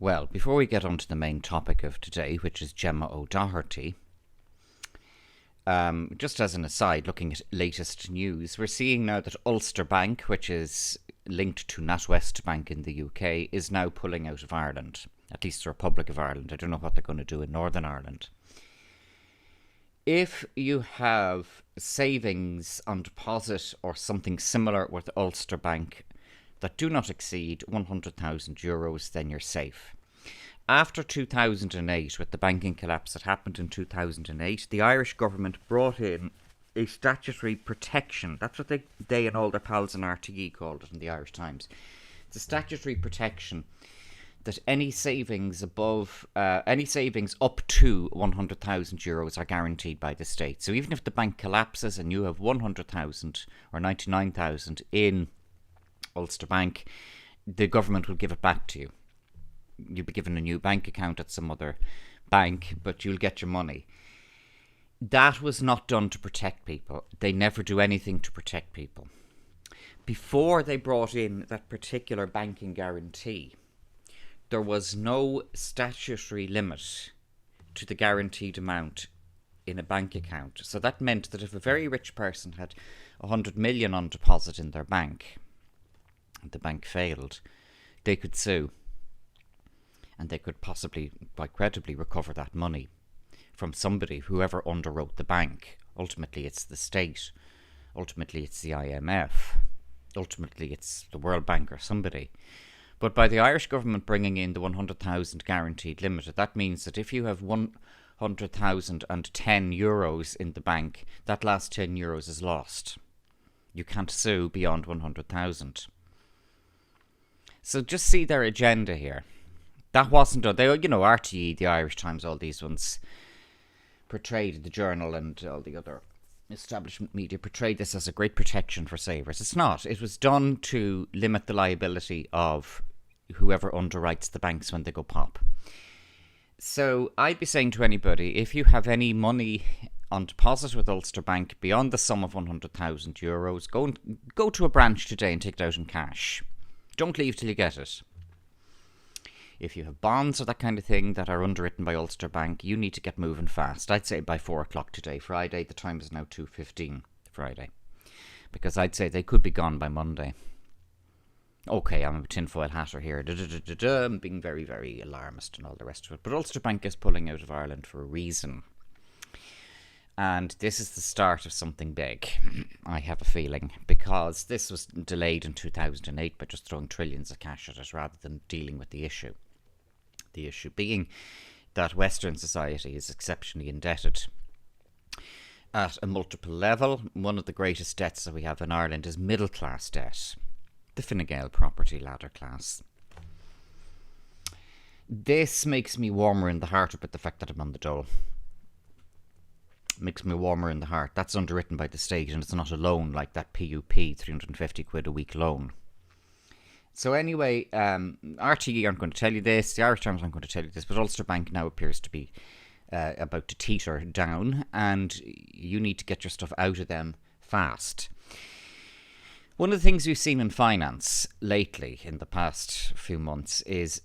Well, before we get on to the main topic of today, which is Gemma O'Doherty, just as an aside, looking at latest news, we're seeing now that Ulster Bank, which is linked to NatWest Bank in the UK, is now pulling out of Ireland, at least the Republic of Ireland. I don't know what they're going to do in Northern Ireland. If you have savings on deposit or something similar with Ulster Bank that do not exceed €100,000, then you're safe. After 2008, with the banking collapse that happened in 2008, the Irish government brought in a statutory protection. That's what they and all their pals in RTE called it in the Irish Times. It's a statutory protection that any savings up to €100,000 are guaranteed by the state. So even if the bank collapses and you have 100,000 or 99,000 in Ulster Bank, the government will give it back to you. You'll be given a new bank account at some other bank, but you'll get your money. That was not done to protect people. They never do anything to protect people. Before they brought in that particular banking guarantee, there was no statutory limit to the guaranteed amount in a bank account. So that meant that if a very rich person had 100 million on deposit in their bank, and the bank failed, they could sue. And they could possibly, quite credibly, recover that money from somebody, whoever underwrote the bank. Ultimately, it's the state. Ultimately, it's the IMF. Ultimately, it's the World Bank or somebody. But by the Irish government bringing in the 100,000 guaranteed limit, that means that if you have 100,010 euros in the bank, that last 10 euros is lost. You can't sue beyond 100,000. So just see their agenda here. That wasn't done. They, RTE, the Irish Times, all these ones portrayed, the Journal and all the other establishment media portrayed this as a great protection for savers. It's not. It was done to limit the liability of whoever underwrites the banks when they go pop. So I'd be saying to anybody, if you have any money on deposit with Ulster Bank beyond the sum of €100,000, go to a branch today and take it out in cash. Don't leave till you get it. If you have bonds or that kind of thing that are underwritten by Ulster Bank, you need to get moving fast. I'd say by 4 o'clock today, Friday. The time is now 2:15 Friday. Because I'd say they could be gone by Monday. Okay, I'm a tinfoil hatter here. I'm being very, very alarmist and all the rest of it. But Ulster Bank is pulling out of Ireland for a reason. And this is the start of something big, I have a feeling, because this was delayed in 2008 by just throwing trillions of cash at it rather than dealing with the issue. The issue being that Western society is exceptionally indebted at a multiple level. One of the greatest debts that we have in Ireland is middle class debt, the Fine Gael property ladder class. This makes me warmer in the heart about the fact that I'm on the dole. Makes me warmer in the heart. That's underwritten by the state, and it's not a loan like that PUP, 350 quid a week loan. So anyway, RTE aren't going to tell you this, the Irish Times aren't going to tell you this, but Ulster Bank now appears to be about to teeter down, and you need to get your stuff out of them fast. One of the things we've seen in finance lately, in the past few months, is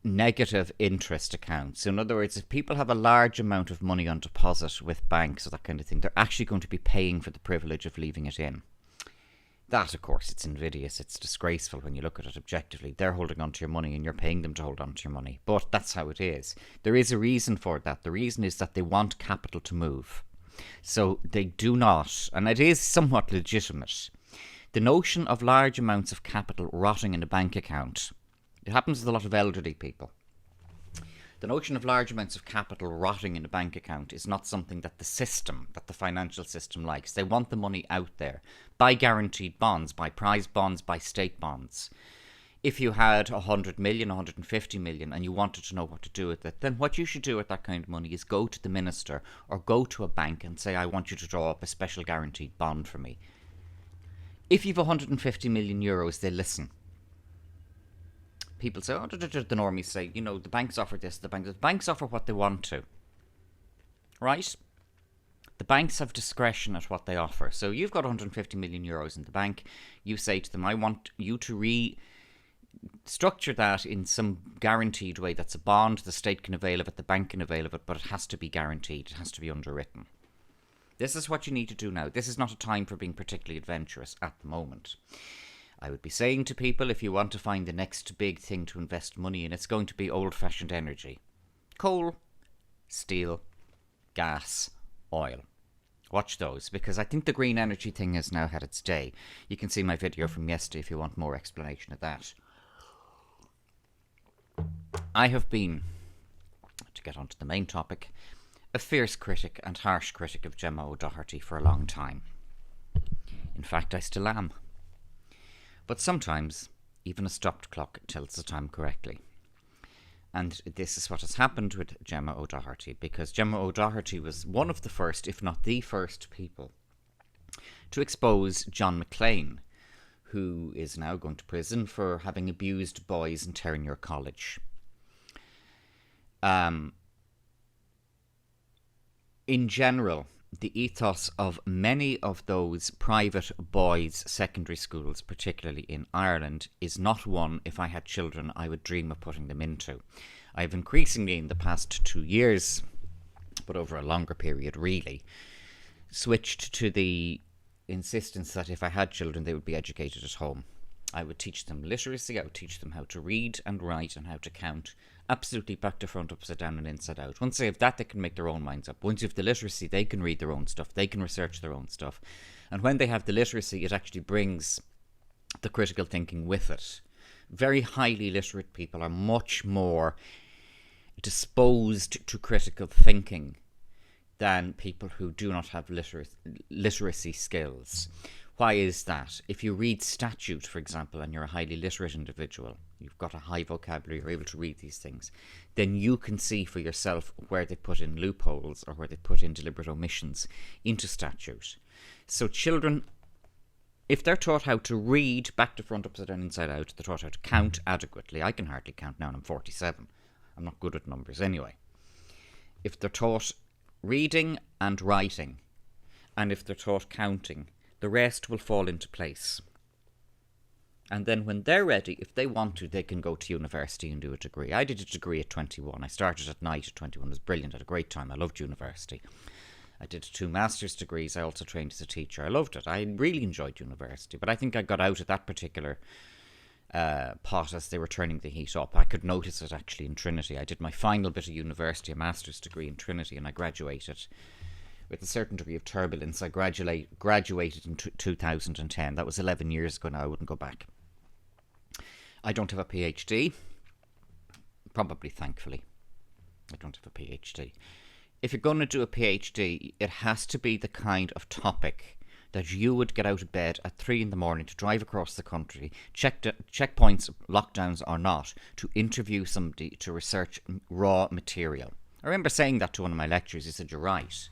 negative interest accounts. So in other words, if people have a large amount of money on deposit with banks or that kind of thing, they're actually going to be paying for the privilege of leaving it in. That, of course, it's invidious. It's disgraceful when you look at it objectively. They're holding on to your money and you're paying them to hold on to your money. But that's how it is. There is a reason for that. The reason is that they want capital to move. So they do not, and it is somewhat legitimate, the notion of large amounts of capital rotting in a bank account. It happens with a lot of elderly people. The notion of large amounts of capital rotting in a bank account is not something that the financial system likes. They want the money out there. Buy guaranteed bonds, buy prize bonds, buy state bonds. If you had 100 million, 150 million, and you wanted to know what to do with it, then what you should do with that kind of money is go to the minister or go to a bank and say, I want you to draw up a special guaranteed bond for me. If you've 150 million euros, they listen. People say, the normies say, the banks offer this, the banks offer what they want to. Right? The banks have discretion at what they offer. So you've got 150 million euros in the bank. You say to them, I want you to structure that in some guaranteed way. That's a bond. The state can avail of it, the bank can avail of it, but it has to be guaranteed. It has to be underwritten. This is what you need to do now. This is not a time for being particularly adventurous at the moment. I would be saying to people, if you want to find the next big thing to invest money in, it's going to be old-fashioned energy. Coal, steel, gas, oil. Watch those, because I think the green energy thing has now had its day. You can see my video from yesterday if you want more explanation of that. I have been, to get onto the main topic, a fierce critic and harsh critic of Gemma O'Doherty for a long time. In fact, I still am. But sometimes, even a stopped clock tells the time correctly. And this is what has happened with Gemma O'Doherty, because Gemma O'Doherty was one of the first, if not the first people, to expose John McClane, who is now going to prison for having abused boys in Terenure College. In general, the ethos of many of those private boys' secondary schools, particularly in Ireland, is not one, if I had children, I would dream of putting them into. I've increasingly, in the past 2 years, but over a longer period really, switched to the insistence that if I had children, they would be educated at home. I would teach them literacy, I would teach them how to read and write and how to count, absolutely back to front, upside down and inside out. Once they have that, they can make their own minds up. Once you have the literacy, they can read their own stuff, they can research their own stuff. And when they have the literacy, it actually brings the critical thinking with it. Very highly literate people are much more disposed to critical thinking than people who do not have literacy skills. Why is that? If you read statute, for example, and you're a highly literate individual, you've got a high vocabulary, you're able to read these things, then you can see for yourself where they put in loopholes or where they put in deliberate omissions into statute. So children, if they're taught how to read back to front, upside down, inside out, they're taught how to count adequately. I can hardly count now and I'm 47. I'm not good at numbers anyway. If they're taught reading and writing, and if they're taught counting, the rest will fall into place. And then when they're ready, if they want to, they can go to university and do a degree. I did a degree at 21. I started at night at 21. It was brilliant. I had a great time. I loved university. I did 2 master's degrees. I also trained as a teacher. I loved it. I really enjoyed university. But I think I got out of that particular pot as they were turning the heat up. I could notice it actually in Trinity. I did my final bit of university, a master's degree in Trinity, and I graduated with a certain degree of turbulence. I graduated in 2010. That was 11 years ago now. I wouldn't go back. I don't have a PhD. Probably, thankfully. I don't have a PhD. If you're going to do a PhD, it has to be the kind of topic that you would get out of bed at 3 in the morning to drive across the country, checkpoints, lockdowns or not, to interview somebody to research raw material. I remember saying that to one of my lecturers. He said, "You're right."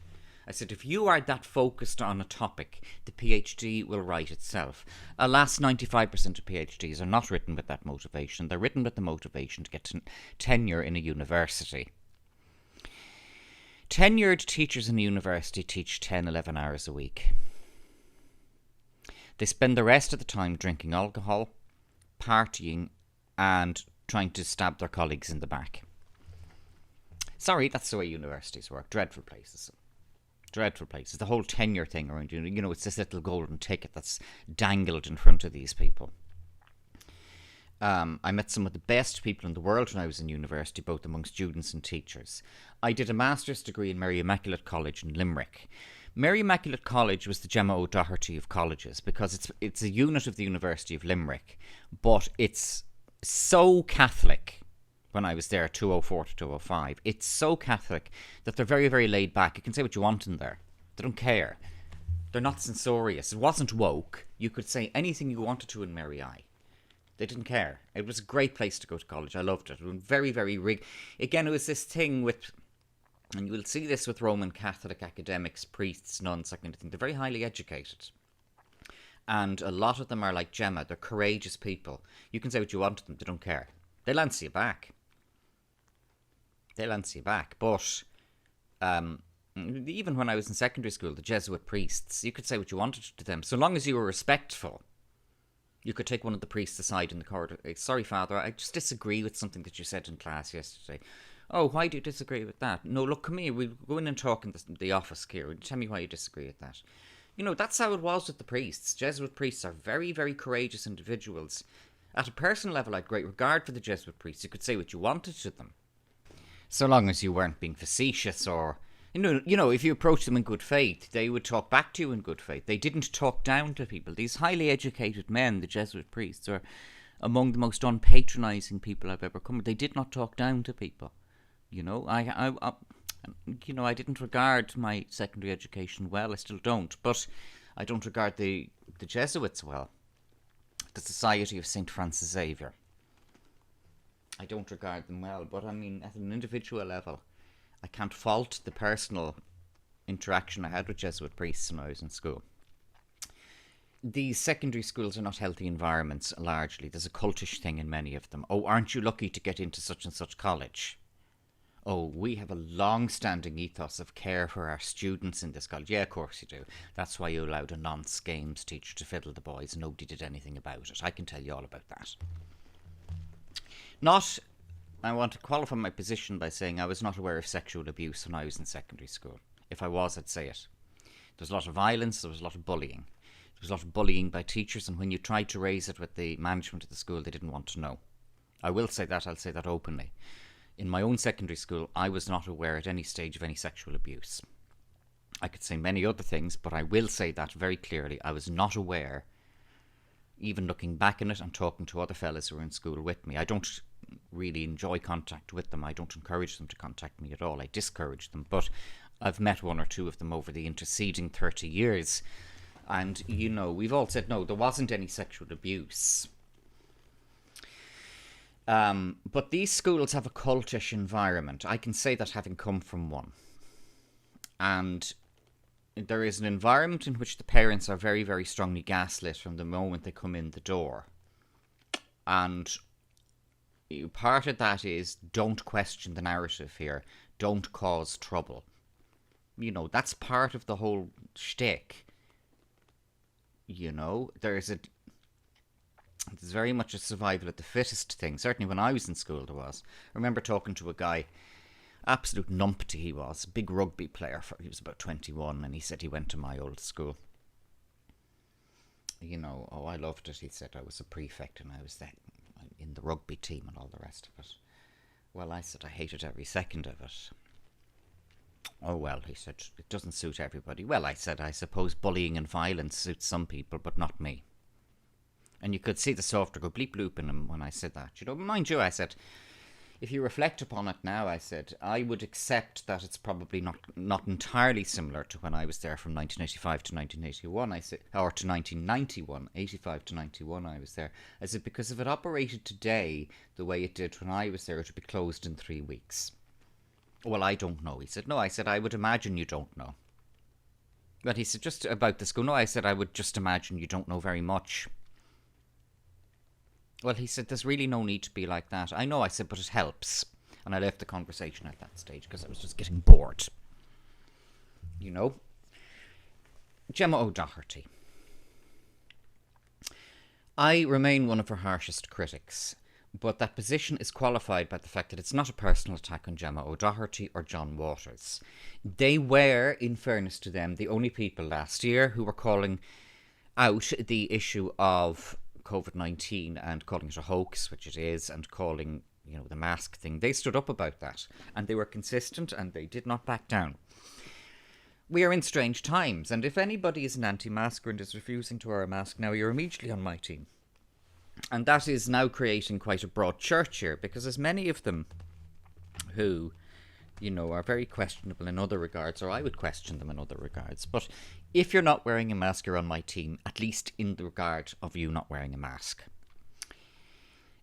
I said, if you are that focused on a topic, the PhD will write itself. Alas, 95% of PhDs are not written with that motivation. They're written with the motivation to get tenure in a university. Tenured teachers in a university teach 10, 11 hours a week. They spend the rest of the time drinking alcohol, partying, and trying to stab their colleagues in the back. Sorry, that's the way universities work. Dreadful places. Dreadful places. The whole tenure thing around, you know, it's this little golden ticket that's dangled in front of these people. I met some of the best people in the world when I was in university, both among students and teachers. I did a master's degree in Mary Immaculate College in Limerick. Mary Immaculate College was the Gemma O'Doherty of colleges because it's a unit of the University of Limerick, but it's so Catholic. When I was there, 204 to 205, it's so Catholic that they're very, very laid back. You can say what you want in there. They don't care. They're not censorious. It wasn't woke. You could say anything you wanted to in Mary I. They didn't care. It was a great place to go to college. I loved it. It was very, very Again, it was this thing with, and you will see this with Roman Catholic academics, priests, nuns, that kind of thing. They're very highly educated. And a lot of them are like Gemma. They're courageous people. You can say what you want to them. They don't care. They'll answer you back. But even when I was in secondary school, the Jesuit priests, you could say what you wanted to them. So long as you were respectful, You could take one of the priests aside in the corridor. Sorry, Father, I just disagree with something that you said in class yesterday. Oh, why do you disagree with that? No, look, come here. We'll go in and talk in the office here. Tell me why you disagree with that. You know, that's how it was with the priests. Jesuit priests are very, very courageous individuals. At a personal level, I had great regard for the Jesuit priests. You could say what you wanted to them, so long as you weren't being facetious or... You know, if you approach them in good faith, they would talk back to you in good faith. They didn't talk down to people. These highly educated men, the Jesuit priests, are among the most unpatronising people I've ever come. They did not talk down to people. You know, I didn't regard my secondary education well. I still don't, but I don't regard the Jesuits well. The Society of St. Francis Xavier. I don't regard them well, but I mean, at an individual level, I can't fault the personal interaction I had with Jesuit priests when I was in school. These secondary schools are not healthy environments, largely. There's a cultish thing in many of them. Oh, aren't you lucky to get into such and such college? Oh, we have a long-standing ethos of care for our students in this college. Yeah, of course you do. That's why you allowed a nonce games teacher to fiddle the boys and nobody did anything about it. I can tell you all about that. I want to qualify my position by saying I was not aware of sexual abuse when I was in secondary school. If I was, I'd say it. There was a lot of violence, there was a lot of bullying. There was a lot of bullying by teachers, and when you tried to raise it with the management of the school, they didn't want to know. I will say that, I'll say that openly. In my own secondary school, I was not aware at any stage of any sexual abuse. I could say many other things, but I will say that very clearly. I was not aware, even looking back on it and talking to other fellas who were in school with me. I don't really enjoy contact with them. I don't encourage them to contact me at all. I discourage them, but I've met one or two of them over the interceding 30 years. And, you know, we've all said, no, there wasn't any sexual abuse. But these schools have a cultish environment. I can say that having come from one. And there is an environment in which the parents are very, very strongly gaslit from the moment they come in the door. And part of that is, don't question the narrative here. Don't cause trouble. You know, that's part of the whole shtick. You know, there's very much a survival of the fittest thing. Certainly when I was in school there was. I remember talking to a guy, absolute numpty he was, big rugby player. He was about 21 and he said he went to my old school. You know, oh, I loved it. He said I was a prefect and I was there in the rugby team and all the rest of it. Well, I said I hated every second of it. Oh, well, he said, it doesn't suit everybody. Well, I said, I suppose bullying and violence suits some people, but not me. And you could see the software go bleep bloop in him when I said that. You know, mind you, I said, if you reflect upon it now, I said, I would accept that it's probably not entirely similar to when I was there from 1985 to 1981, I said, or to 1991, 85 to 91 I was there. I said, because if it operated today the way it did when I was there, it would be closed in 3 weeks. Well, I don't know. He said, no, I said, I would imagine you don't know. But he said, just about the school. No, I said, I would just imagine you don't know very much. Well, he said, there's really no need to be like that. I know, I said, but it helps. And I left the conversation at that stage because I was just getting bored. You know? Gemma O'Doherty. I remain one of her harshest critics, but that position is qualified by the fact that it's not a personal attack on Gemma O'Doherty or John Waters. They were, in fairness to them, the only people last year who were calling out the issue of COVID-19 and calling it a hoax, which it is, and calling, you know, the mask thing. They stood up about that, and they were consistent, and they did not back down. We are in strange times, and if anybody is an anti-masker and is refusing to wear a mask now, you're immediately on my team. And that is now creating quite a broad church here, because there's many of them who, you know, are very questionable in other regards, or I would question them in other regards. But if you're not wearing a mask, you're on my team, at least in the regard of you not wearing a mask.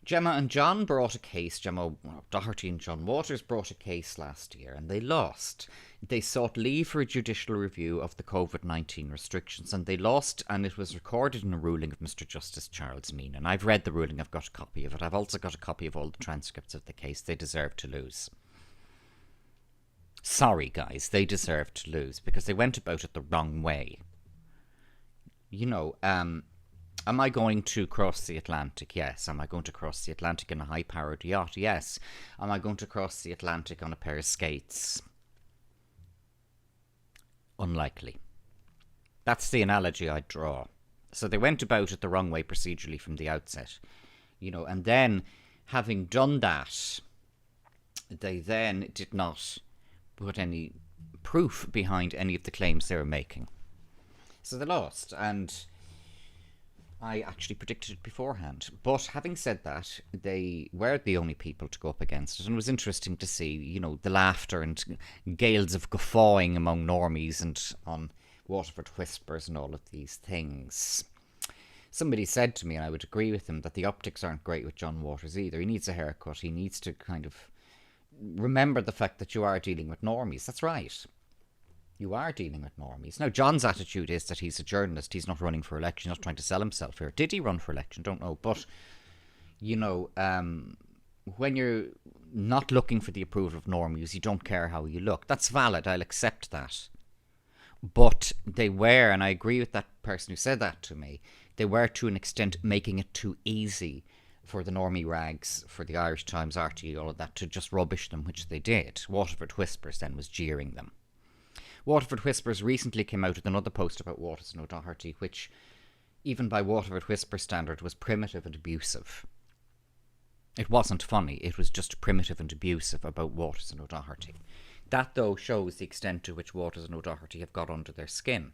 Gemma and John brought a case, Gemma O'Doherty and John Waters brought a case last year, and they lost. They sought leave for a judicial review of the COVID-19 restrictions, and they lost, and it was recorded in a ruling of Mr. Justice Charles Meenan. I've read the ruling, I've got a copy of it. I've also got a copy of all the transcripts of the case. They deserve to lose. Sorry, guys, they deserve to lose, because they went about it the wrong way. You know, Am I going to cross the Atlantic? Yes. Am I going to cross the Atlantic in a high-powered yacht? Yes. Am I going to cross the Atlantic on a pair of skates? Unlikely. That's the analogy I'd draw. So they went about it the wrong way procedurally from the outset. And then, having done that, they then did not put any proof behind any of the claims they were making. So they lost, and I actually predicted it beforehand. But having said that, they were the only people to go up against it, and it was interesting to see, the laughter and gales of guffawing among normies and on Waterford Whispers and all of these things. Somebody said to me, and I would agree with them, that the optics aren't great with John Waters either. He needs a haircut. He needs to kind of remember the fact that you are dealing with normies. That's right. You are dealing with normies. Now, John's attitude is that he's a journalist. He's not running for election. He's not trying to sell himself here. Did he run for election? Don't know. But, when you're not looking for the approval of normies, you don't care how you look. That's valid. I'll accept that. But they were, and I agree with that person who said that to me, they were to an extent making it too easy for the normie rags, for the Irish Times, RTE, all of that, to just rubbish them, which they did. Waterford Whispers then was jeering them. Waterford Whispers recently came out with another post about Waters and O'Doherty, which, even by Waterford Whisper standard, was primitive and abusive. It wasn't funny, it was just primitive and abusive about Waters and O'Doherty. That, though, shows the extent to which Waters and O'Doherty have got under their skin.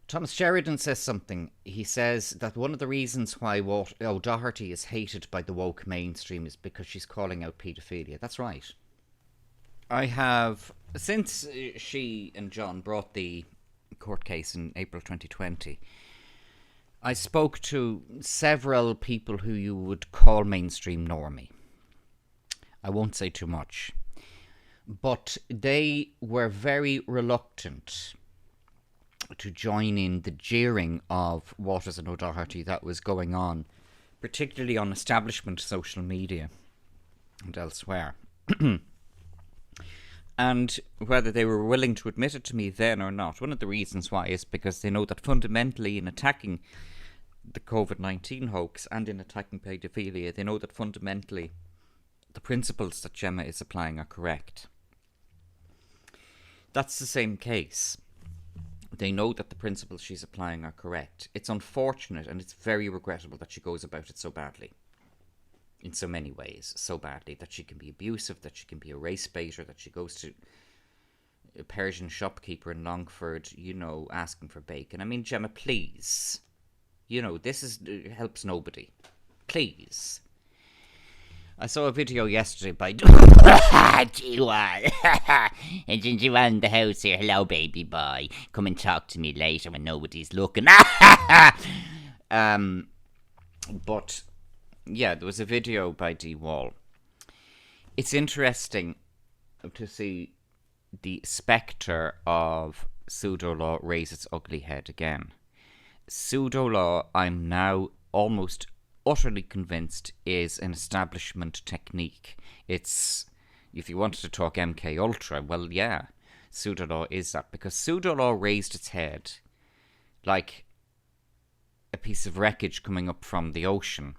Thomas Sheridan says something. He says that one of the reasons why O'Doherty is hated by the woke mainstream is because she's calling out paedophilia. That's right. I have, since she and John brought the court case in April 2020, I spoke to several people who you would call mainstream normie. I won't say too much. But they were very reluctant to join in the jeering of Waters and O'Doherty that was going on, particularly on establishment social media and elsewhere. And whether they were willing to admit it to me then or not, one of the reasons why is because they know that fundamentally in attacking the COVID-19 hoax and in attacking paedophilia, they know that fundamentally the principles that Gemma is applying are correct. That's the same case. They know that the principles she's applying are correct. It's unfortunate and it's very regrettable that she goes about it so badly. In so many ways, so badly, that she can be abusive, that she can be a race baiter, that she goes to a Persian shopkeeper in Longford, asking for bacon. I mean, Gemma, please. This helps nobody. Please. I saw a video yesterday by G1. And G1 in the house here. Hello, baby boy. Come and talk to me later when nobody's looking. But yeah, there was a video by D. Wall. It's interesting to see the spectre of pseudo-law raise its ugly head again. Pseudo-law, I'm now almost utterly convinced, is an establishment technique. It's, if you wanted to talk MK Ultra, well, yeah, pseudo-law is that, because pseudo-law raised its head like a piece of wreckage coming up from the ocean.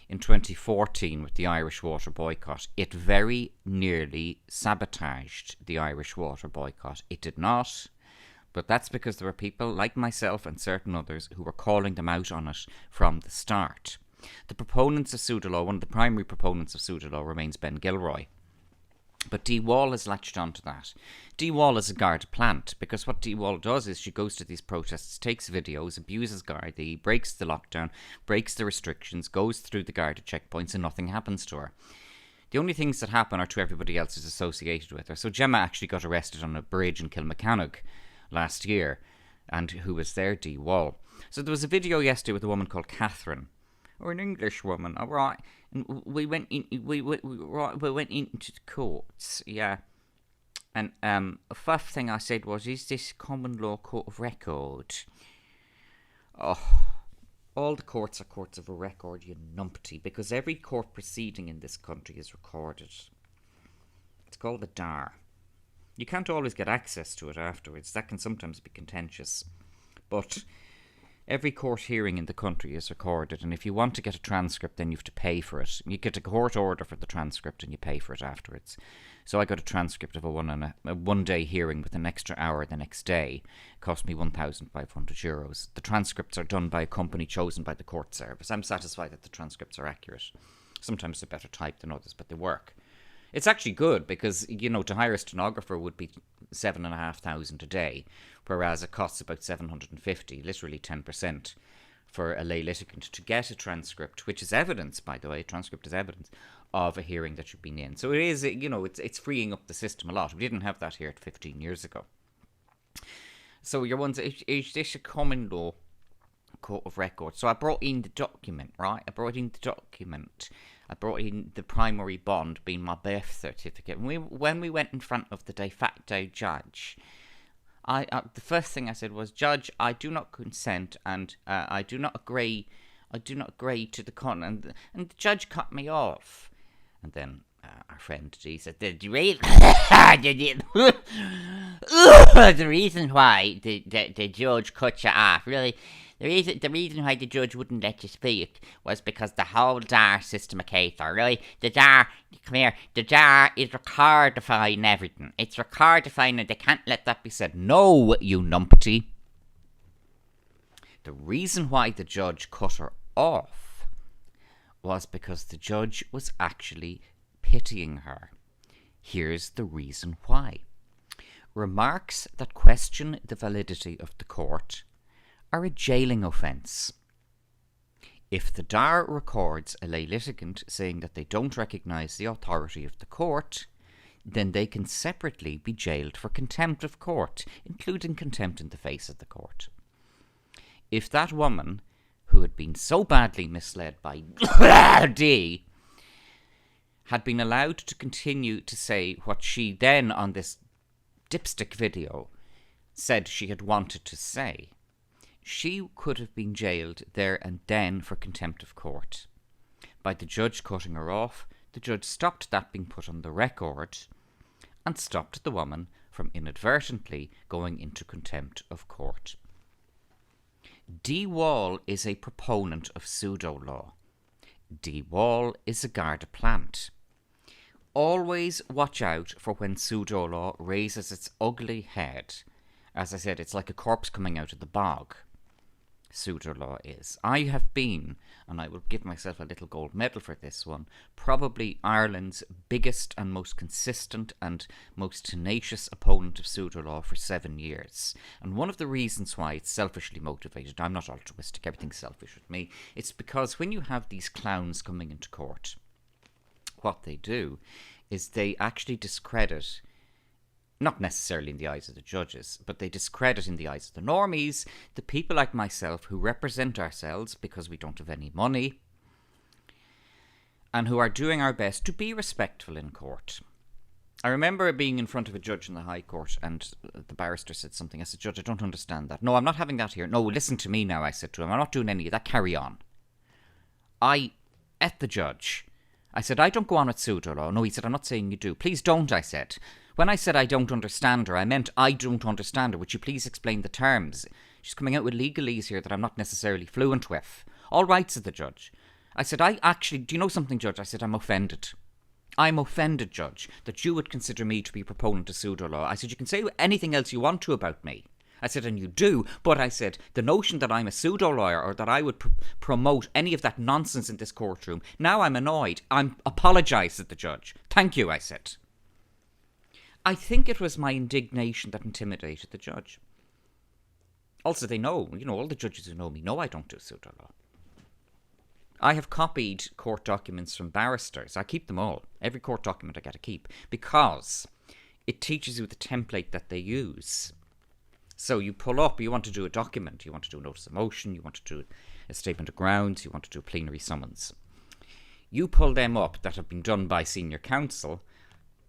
In 2014, with the Irish water boycott, it very nearly sabotaged the Irish water boycott. It did not, but that's because there were people like myself and certain others who were calling them out on it from the start. The proponents of pseudo-law, one of the primary proponents of pseudo-law remains Ben Gilroy. But D. Wall has latched onto that. D. Wall is a Garda plant, because what D. Wall does is she goes to these protests, takes videos, abuses Gardaí, breaks the lockdown, breaks the restrictions, goes through the Garda checkpoints, and nothing happens to her. The only things that happen are to everybody else who's associated with her. So Gemma actually got arrested on a bridge in Kilmachannog last year, and who was there? D. Wall. So there was a video yesterday with a woman called Catherine, or an English woman, all right. And we went into the courts, yeah. And the first thing I said was, "Is this common law court of record?" Oh, all the courts are courts of a record, you numpty, because every court proceeding in this country is recorded. It's called the DAR. You can't always get access to it afterwards. That can sometimes be contentious, but Every court hearing in the country is recorded, and if you want to get a transcript, then you have to pay for it. You get a court order for the transcript, and you pay for it afterwards. So I got a transcript of a one-day hearing with an extra hour the next day. It cost me €1,500. The transcripts are done by a company chosen by the court service. I'm satisfied that the transcripts are accurate. Sometimes they're better typed than others, but they work. It's actually good because, to hire a stenographer would be $7,500 a day, whereas it costs about $750, literally 10%, for a lay litigant to get a transcript, which is evidence, by the way. A transcript is evidence of a hearing that you've been in. So it is, it's freeing up the system a lot. We didn't have that here 15 years ago. So your ones, is this a common law court of record? So I brought in the document, right? I brought in the primary bond, being my birth certificate. And when we went in front of the de facto judge, the first thing I said was, "Judge, I do not consent, and I do not agree. I do not agree to the con." And the judge cut me off. And then our friend G said, "The reason why the judge cut you off, really." The reason why the judge wouldn't let you speak was because the whole DAR system of case, really, the DAR is recordifying everything. It's recordifying and they can't let that be said. No, you numpty. The reason why the judge cut her off was because the judge was actually pitying her. Here's the reason why. Remarks that question the validity of the court are a jailing offence. If the DAR records a lay litigant saying that they don't recognise the authority of the court, then they can separately be jailed for contempt of court, including contempt in the face of the court. If that woman, who had been so badly misled by D, had been allowed to continue to say what she then, on this dipstick video, said she had wanted to say, she could have been jailed there and then for contempt of court. By the judge cutting her off, the judge stopped that being put on the record and stopped the woman from inadvertently going into contempt of court. D. Wall is a proponent of pseudo-law. D. Wall is a garda plant. Always watch out for when pseudo-law raises its ugly head. As I said, it's like a corpse coming out of the bog. Pseudo-law is. I have been, and I will give myself a little gold medal for this one, probably Ireland's biggest and most consistent and most tenacious opponent of pseudo-law for 7 years. And one of the reasons why it's selfishly motivated, I'm not altruistic, everything's selfish with me, it's because when you have these clowns coming into court, what they do is they actually discredit, not necessarily in the eyes of the judges, but they discredit in the eyes of the normies, the people like myself who represent ourselves because we don't have any money and who are doing our best to be respectful in court. I remember being in front of a judge in the High Court and the barrister said something. I said, "Judge, I don't understand that." "No, I'm not having that here." "No, listen to me now," I said to him. "I'm not doing any of that. Carry on." At the judge, I said, "I don't go on with pseudo-law." "No," he said, "I'm not saying you do." "Please don't," I said. When I said I don't understand her, I meant I don't understand her. Would you please explain the terms? She's coming out with legalese here that I'm not necessarily fluent with. "All right," said the judge. I said, do you know something, Judge? I said, I'm offended. I'm offended, Judge, that you would consider me to be a proponent of pseudo-law. I said, you can say anything else you want to about me. I said, and you do, but I said, the notion that I'm a pseudo-lawyer or that I would promote any of that nonsense in this courtroom, now I'm annoyed. Apologise, said the judge. Thank you, I said. I think it was my indignation that intimidated the judge. Also, they know, all the judges who know me know I don't do pseudo-law. I have copied court documents from barristers. I keep them all. Every court document I get to keep, because it teaches you the template that they use. So you pull up, you want to do a document, you want to do a notice of motion, you want to do a statement of grounds, you want to do a plenary summons. You pull them up that have been done by senior counsel,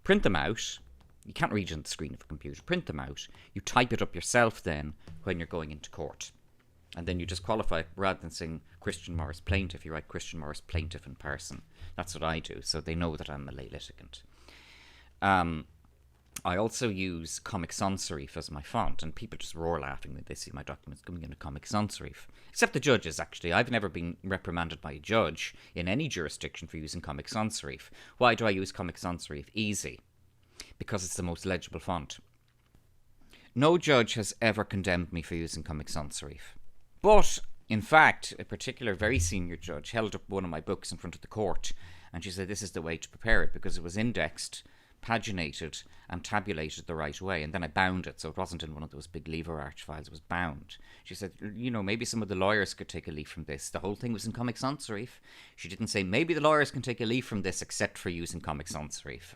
print them out. You can't read it on the screen of a computer. Print them out. You type it up yourself then when you're going into court. And then you just qualify, rather than saying Christian Morris plaintiff, you write Christian Morris plaintiff in person. That's what I do, so they know that I'm a lay litigant. I also use Comic Sans Serif as my font, and people just roar laughing when they see my documents coming into Comic Sans Serif. Except the judges, actually. I've never been reprimanded by a judge in any jurisdiction for using Comic Sans Serif. Why do I use Comic Sans Serif? Easy. Because it's the most legible font. No judge has ever condemned me for using Comic Sans Serif. But, in fact, a particular very senior judge held up one of my books in front of the court, and she said this is the way to prepare it, because it was indexed, paginated and tabulated the right way, and then I bound it so it wasn't in one of those big lever arch files, it was bound. She said, maybe some of the lawyers could take a leaf from this. The whole thing was in Comic Sans Serif. She didn't say maybe the lawyers can take a leaf from this except for using Comic Sans Serif.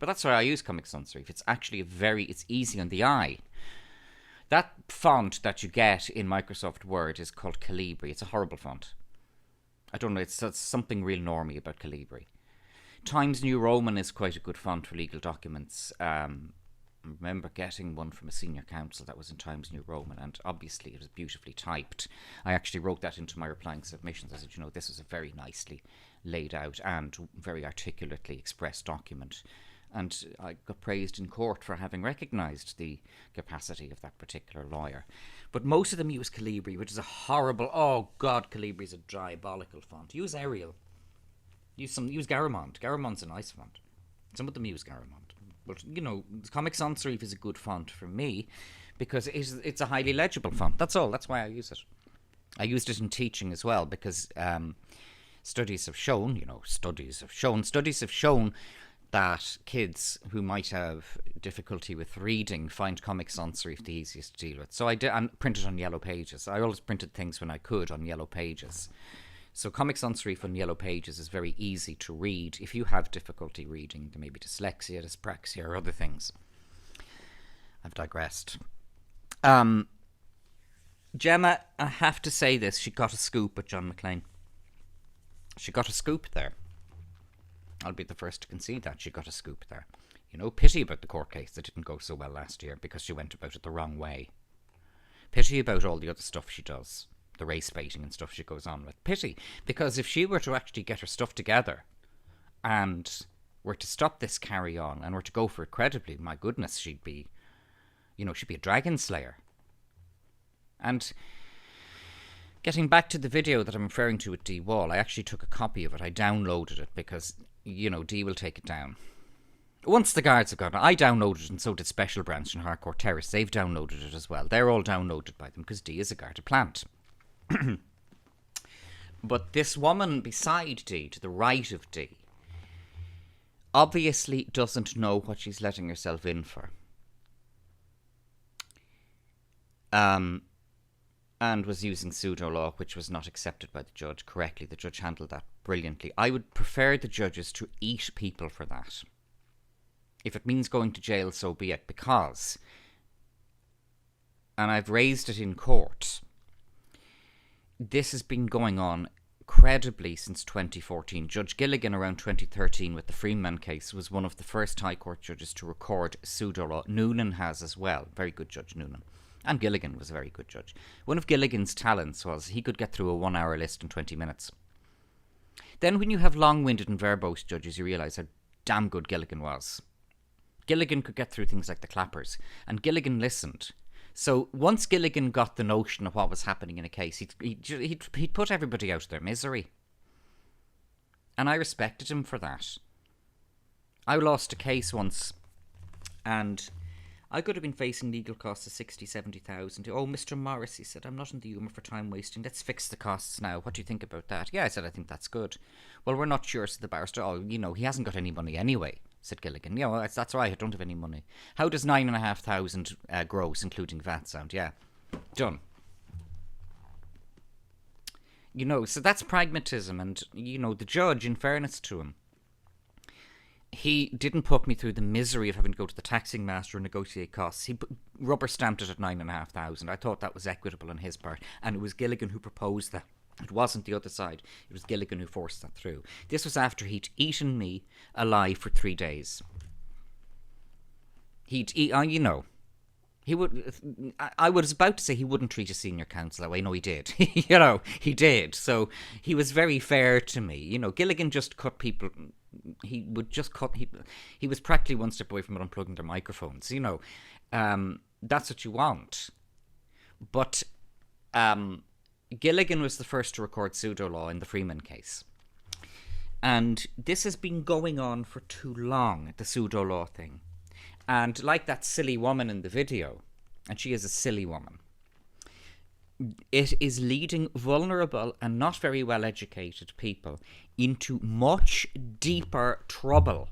But that's why I use Comic Sans Serif. It's actually it's easy on the eye. That font that you get in Microsoft Word is called Calibri. It's a horrible font. I don't know, it's something real normie about Calibri. Times New Roman is quite a good font for legal documents. I remember getting one from a senior counsel that was in Times New Roman, and obviously it was beautifully typed. I actually wrote that into my replying submissions. I said, this is a very nicely laid out and very articulately expressed document. And I got praised in court for having recognised the capacity of that particular lawyer. But most of them use Calibri, which is a horrible... Oh, God, Calibri is a diabolical font. Use Arial. Use Garamond. Garamond's a nice font. Some of them use Garamond. But, Comic Sans Serif is a good font for me because it's a highly legible font. That's all. That's why I use it. I used it in teaching as well because studies have shown that kids who might have difficulty with reading find Comic Sans Serif the easiest to deal with. So I did, and printed on yellow pages. I always printed things when I could on yellow pages. So Comic Sans Serif on yellow pages is very easy to read if you have difficulty reading. There may be dyslexia, dyspraxia, or other things. I've digressed. Gemma, I have to say this, she got a scoop at John McLean. She got a scoop there. I'll be the first to concede that she got a scoop there. Pity about the court case that didn't go so well last year because she went about it the wrong way. Pity about all the other stuff she does. The race baiting and stuff she goes on with. Pity, because if she were to actually get her stuff together and were to stop this carry on and were to go for it credibly, my goodness, she'd be a dragon slayer. And getting back to the video that I'm referring to with Dee Wall, I actually took a copy of it. I downloaded it because, Dee will take it down. Once the guards have gone, I downloaded it and so did Special Branch and Harcourt Terrace. They've downloaded it as well. They're all downloaded by them because Dee is a guarded plant. But this woman beside Dee, to the right of Dee, obviously doesn't know what she's letting herself in for. And was using pseudo-law, which was not accepted by the judge correctly. The judge handled that brilliantly. I would prefer the judges to eat people for that. If it means going to jail, so be it. Because, and I've raised it in court, this has been going on credibly since 2014. Judge Gilligan around 2013 with the Freeman case was one of the first High Court judges to record pseudo-law. Noonan has as well. Very good Judge Noonan. And Gilligan was a very good judge. One of Gilligan's talents was he could get through a 1-hour list in 20 minutes. Then when you have long-winded and verbose judges, you realise how damn good Gilligan was. Gilligan could get through things like the clappers, and Gilligan listened. So once Gilligan got the notion of what was happening in a case, he'd put everybody out of their misery. And I respected him for that. I lost a case once, and I could have been facing legal costs of 60,000, 70,000. Oh, Mr. Morris, he said, I'm not in the humour for time wasting. Let's fix the costs now. What do you think about that? Yeah, I said, I think that's good. Well, we're not sure, said the barrister. Oh, he hasn't got any money anyway, said Gilligan. That's right, I don't have any money. How does 9,500 gross, including VAT, sound? Yeah, done. So that's pragmatism. And, the judge, in fairness to him, he didn't put me through the misery of having to go to the taxing master and negotiate costs. He rubber stamped it at 9,500. I thought that was equitable on his part, and it was Gilligan who proposed that. It wasn't the other side. It was Gilligan who forced that through. This was after he'd eaten me alive for 3 days. He'd eat, he would. I was about to say he wouldn't treat a senior counsel that way. No, he did. He did. So he was very fair to me. Gilligan just cut people he would just cut. He was practically one step away from unplugging their microphones. That's what you want. But Gilligan was the first to record pseudo-law in the Freeman case. And this has been going on for too long, the pseudo-law thing. And like that silly woman in the video, and she is a silly woman, it is leading vulnerable and not very well educated people into much deeper trouble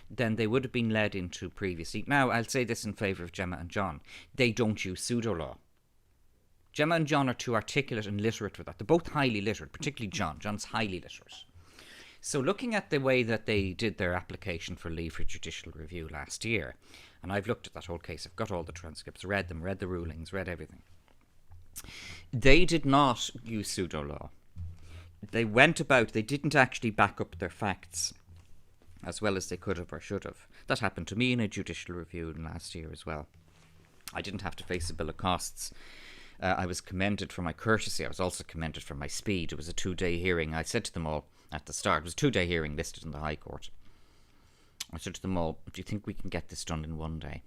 than they would have been led into previously. Now, I'll say this in favour of Gemma and John. They don't use pseudo-law. Gemma and John are too articulate and literate for that. They're both highly literate, particularly John. John's highly literate. So looking at the way that they did their application for leave for judicial review last year, and I've looked at that whole case, I've got all the transcripts, read them, read the rulings, read everything. They did not use pseudo-law. They didn't actually back up their facts as well as they could have or should have. That happened to me in a judicial review last year as well. I didn't have to face a bill of costs. I was commended for my courtesy. I was also commended for my speed. It was a 2-day hearing. I said to them all at the start, it was a 2-day hearing listed in the High Court. I said to them all, do you think we can get this done in 1 day?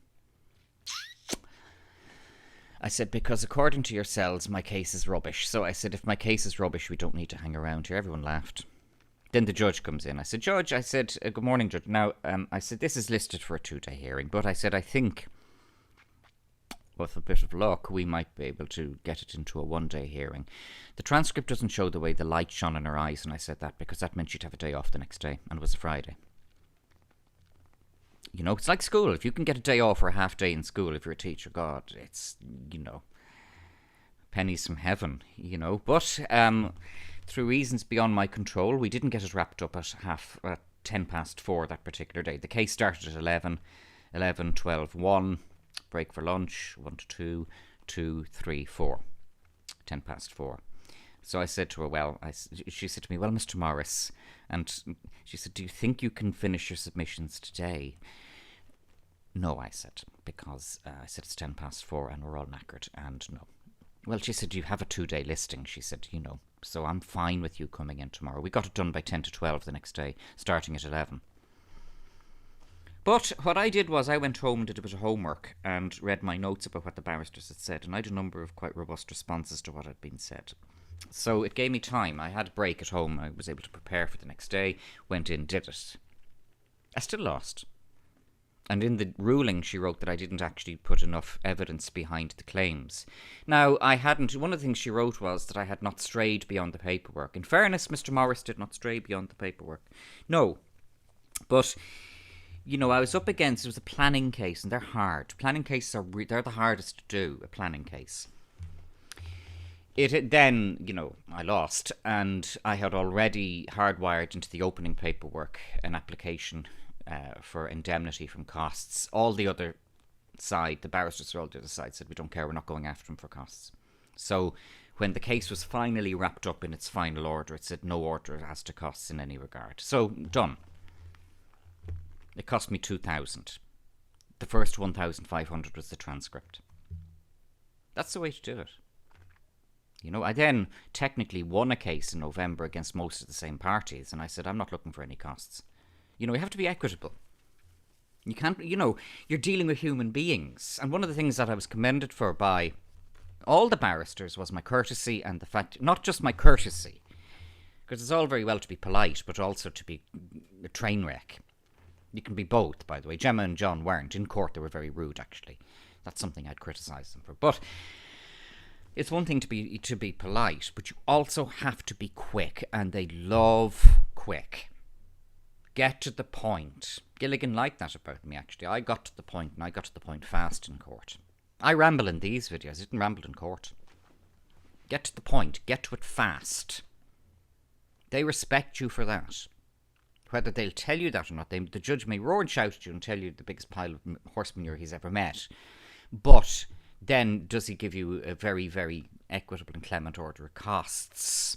I said, because according to yourselves, my case is rubbish. So I said, if my case is rubbish, we don't need to hang around here. Everyone laughed. Then the judge comes in. I said, Judge, good morning, Judge. Now, I said, this is listed for a 2-day hearing, but I said, I think with a bit of luck, we might be able to get it into a 1-day hearing. The transcript doesn't show the way the light shone in her eyes, and I said that because that meant she'd have a day off the next day, and it was a Friday. It's like school. If you can get a day off or a half day in school, if you're a teacher, God, it's, pennies from heaven, But through reasons beyond my control, we didn't get it wrapped up at 4:10 that particular day. The case started at 11, 12, 1, break for lunch, 1 to 2, 2, 3, 4, 4:10. So I said to her, she said to me, well, Mr. Morris, and she said, do you think you can finish your submissions today? No, I said, because I said it's 4:10 and we're all knackered, and no. Well, she said, you have a 2-day listing, she said, so I'm fine with you coming in tomorrow. We got it done by 10 to 12 the next day, starting at 11. But what I did was I went home and did a bit of homework and read my notes about what the barristers had said, and I had a number of quite robust responses to what had been said. So it gave me time. I had a break at home. I was able to prepare for the next day, went in, did it. I still lost. And in the ruling, she wrote that I didn't actually put enough evidence behind the claims. Now, one of the things she wrote was that I had not strayed beyond the paperwork. In fairness, Mr. Morris did not stray beyond the paperwork. No. But, I was up against, it was a planning case, and they're hard. Planning cases they're the hardest to do, a planning case. Then, I lost, and I had already hardwired into the opening paperwork an application for indemnity from costs. All the other side, the barristers on the other side, said, we don't care, we're not going after them for costs. So when the case was finally wrapped up in its final order, it said no order as to costs in any regard. So, done. It cost me $2,000. The first $1,500 was the transcript. That's the way to do it. I then technically won a case in November against most of the same parties, and I said, I'm not looking for any costs. You have to be equitable. You can't, you're dealing with human beings. And one of the things that I was commended for by all the barristers was my courtesy and the fact, not just my courtesy, because it's all very well to be polite, but also to be a train wreck. You can be both, by the way. Gemma and John weren't. In court, they were very rude, actually. That's something I'd criticise them for. But it's one thing to be polite, but you also have to be quick, and they love quick. Get to the point. Gilligan liked that about me, actually. I got to the point, and I got to the point fast in court. I ramble in these videos. I didn't ramble in court. Get to the point. Get to it fast. They respect you for that. Whether they'll tell you that or not, the judge may roar and shout at you and tell you the biggest pile of horse manure he's ever met. But then does he give you a very, very equitable and clement order of costs?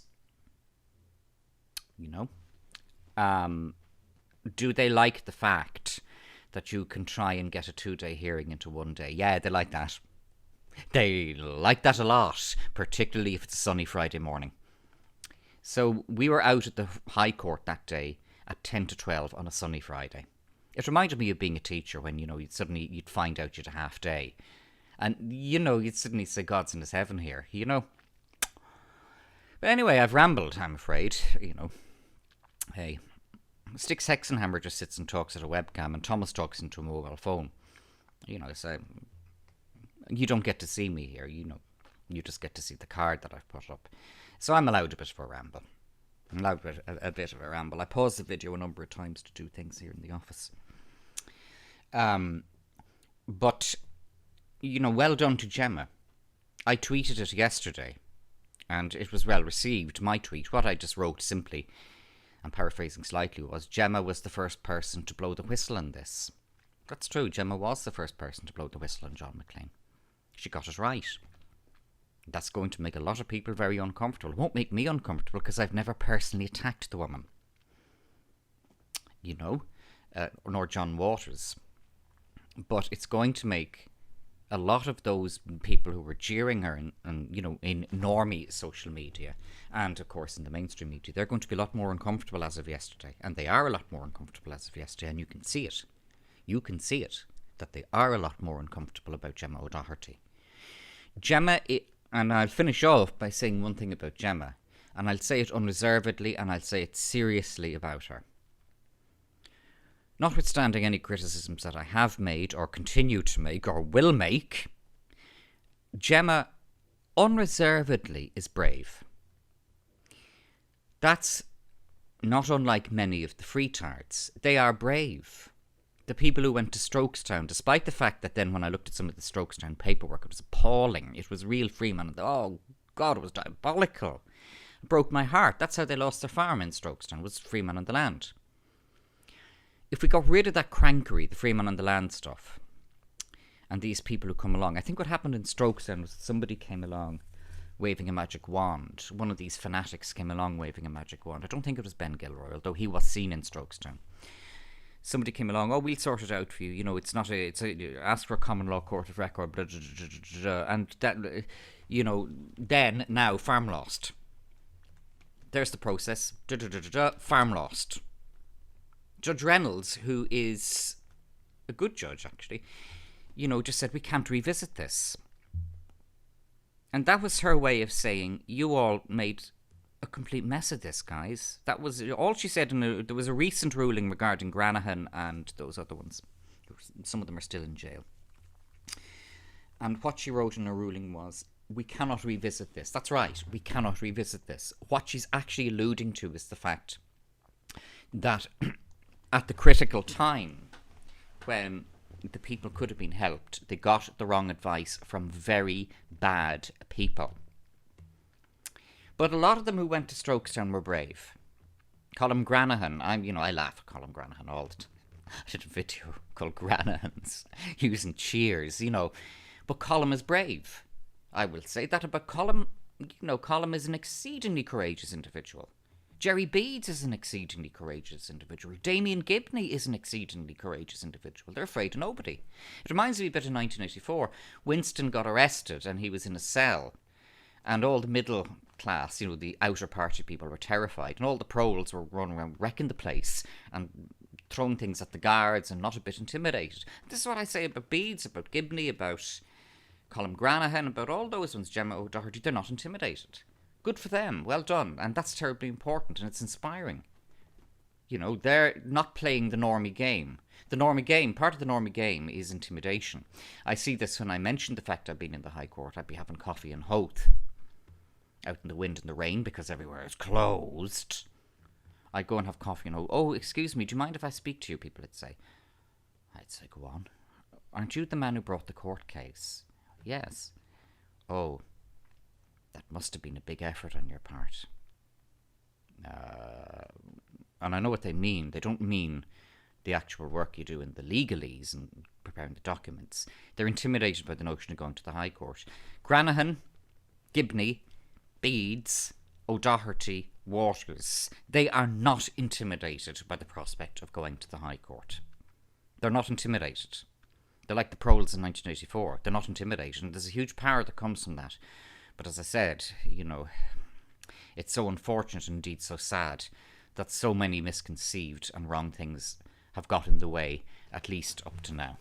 Do they like the fact that you can try and get a 2-day hearing into 1 day? Yeah, they like that. They like that a lot, particularly if it's a sunny Friday morning. So we were out at the High Court that day, at 10 to 12 on a sunny Friday. It reminded me of being a teacher when, you'd find out you'd a half day. And, you'd suddenly say, God's in his heaven here, But anyway, I've rambled, I'm afraid, Hey, Styx Hexenhammer just sits and talks at a webcam, and Thomas talks into a mobile phone. So you don't get to see me here, You just get to see the card that I've put up. So I'm allowed a bit of a ramble. A bit of a ramble. I paused the video a number of times to do things here in the office. But, well done to Gemma. I tweeted it yesterday, and it was well received, my tweet. What I just wrote simply, I'm paraphrasing slightly, was Gemma was the first person to blow the whistle on this. That's true, Gemma was the first person to blow the whistle on John McClane. She got it right. That's going to make a lot of people very uncomfortable. It won't make me uncomfortable because I've never personally attacked the woman. Nor John Waters. But it's going to make a lot of those people who were jeering her in normie social media and, of course, in the mainstream media, they're going to be a lot more uncomfortable as of yesterday. And they are a lot more uncomfortable as of yesterday, and you can see it. You can see it, that they are a lot more uncomfortable about Gemma O'Doherty. Gemma... And I'll finish off by saying one thing about Gemma, and I'll say it unreservedly, and I'll say it seriously about her. Notwithstanding any criticisms that I have made, or continue to make, or will make, Gemma unreservedly is brave. That's not unlike many of the freetards. They are brave. The people who went to Strokestown, despite the fact that then when I looked at some of the Strokestown paperwork, it was appalling. It was real Freeman. Oh, God, it was diabolical. It broke my heart. That's how they lost their farm in Strokestown, was Freeman on the land. If we got rid of that crankery, the Freeman on the land stuff, and these people who come along, I think what happened in Strokestown was somebody came along waving a magic wand. One of these fanatics came along waving a magic wand. I don't think it was Ben Gilroy, although he was seen in Strokestown. Somebody came along, we'll sort it out for you. It's ask for a common law court of record, blah, blah, blah, blah, blah, and that, then, now, farm lost. There's the process, farm lost. Judge Reynolds, who is a good judge, actually, just said, we can't revisit this. And that was her way of saying, you all made a complete mess of this, guys. That was all she said. There was a recent ruling regarding Granahan and those other ones. Some of them are still in jail. And what she wrote in her ruling was, we cannot revisit this. That's right, we cannot revisit this. What she's actually alluding to is the fact that at the critical time, when the people could have been helped, they got the wrong advice from very bad people. But a lot of them who went to Strokestown were brave. Colm Granahan, I laugh at Colm Granahan all the time. I did a video called Granahans using cheers, But Colm is brave. I will say that about Colm. Colm is an exceedingly courageous individual. Jerry Beads is an exceedingly courageous individual. Damien Gibney is an exceedingly courageous individual. They're afraid of nobody. It reminds me a bit of 1984. Winston got arrested and he was in a cell. And all the middle class, the outer party people were terrified. And all the proles were running around wrecking the place and throwing things at the guards and not a bit intimidated. This is what I say about Beads, about Gibney, about Colm Granahan, about all those ones, Gemma O'Doherty. They're not intimidated. Good for them. Well done. And that's terribly important and it's inspiring. They're not playing the normie game. Part of the normie game is intimidation. I see this when I mention the fact I've been in the High Court. I'd be having coffee in Howth, out in the wind and the rain because everywhere is closed. I'd go and have coffee and oh, excuse me, do you mind if I speak to you? People would say. I'd say, go on. Aren't you the man who brought the court case? Yes. Oh, that must have been a big effort on your part. And I know what they mean. They don't mean the actual work you do in the legalese and preparing the documents. They're intimidated by the notion of going to the High Court. Granahan, Gibney, Beads, O'Doherty, Waters, they are not intimidated by the prospect of going to the High Court. They're not intimidated. They're like the proles in 1984. They're not intimidated. And there's a huge power that comes from that. But as I said, it's so unfortunate and indeed so sad that so many misconceived and wrong things have got in the way, at least up to now.